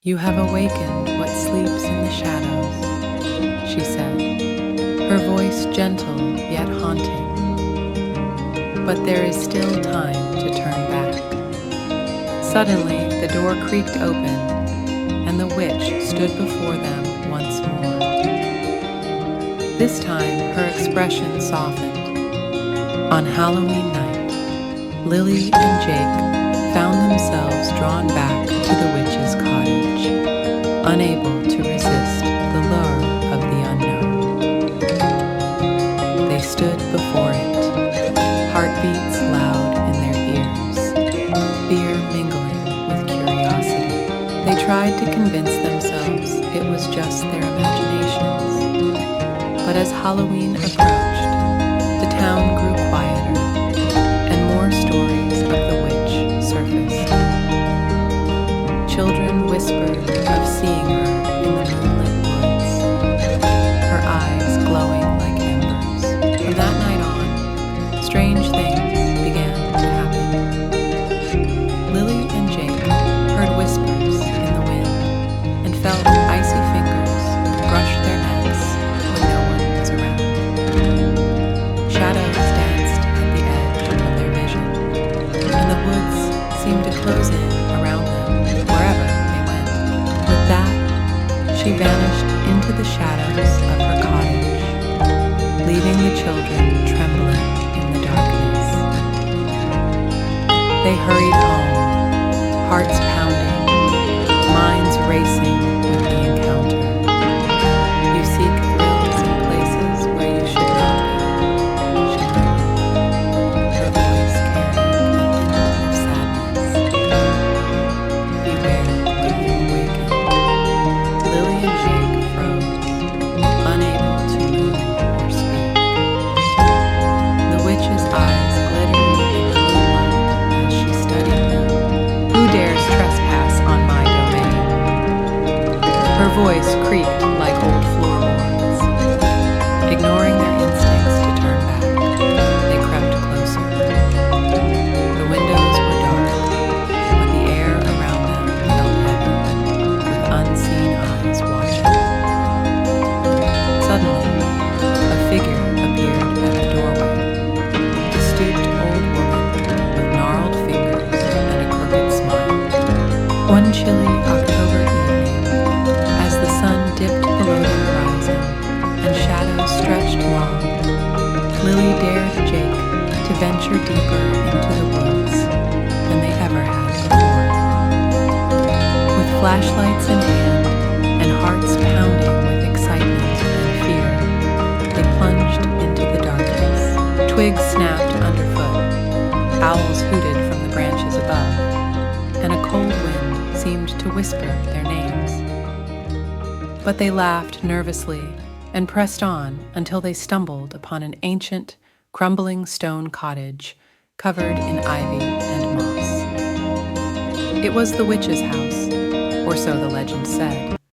"You have awakened what sleeps in the shadows," she said, her voice gentle yet haunting. "But there is still time to turn back." Suddenly, the door creaked open, and the witch stood before them once more. This time, her expression softened. On Halloween night, Lily and Jake found themselves drawn back to the witch's cottage, unable to resist the lure of the unknown. They stood before it, heartbeats loud in their ears, fear mingling with curiosity. They tried to convince themselves it was just their imaginations. But as Halloween approached, the town grew quieter, and more stories of the witch surfaced. Children whispered of seeing her in the moonlit woods, her eyes glowing like embers. From that night on, strange things began to happen. Lily and Jake heard whispers in the wind and felt icy fingers brush their necks when no one was around. Shadows danced at the edge of their vision, and the woods seemed to close in around them wherever they went. With that, she vanished into the shadows of her cottage, leaving the children trembling in the darkness. They hurried home, hearts pounding, minds racing with the encounter. "You seek thrills in places where you should not be," she murmured, her voice carrying a hint of sadness. "Beware what you awaken." Lily and Jake froze, unable to move or speak. The witch's eyes glittered in the moonlight as she studied them. "Who dares trespass on my domain?" Her voice creaked like old floorboards. Ignoring their instincts to turn back, they crept closer. The windows were dark, but the air around them felt heavy, with unseen eyes watching. Suddenly, a figure appeared at the doorway, a stooped old woman with gnarled fingers and a crooked smile. One chilly October evening, as the sun dipped below the horizon and shadows stretched long, Lily dared Jake to venture deeper into the woods than they ever had before. With flashlights in hand and hearts pounding with excitement and fear, they plunged into the darkness. Twigs snapped underfoot, owls hooted from the branches above, and a cold wind seemed to whisper their names. But they laughed nervously and pressed on until they stumbled upon an ancient, crumbling stone cottage covered in ivy and moss. It was the witch's house, or so the legend said.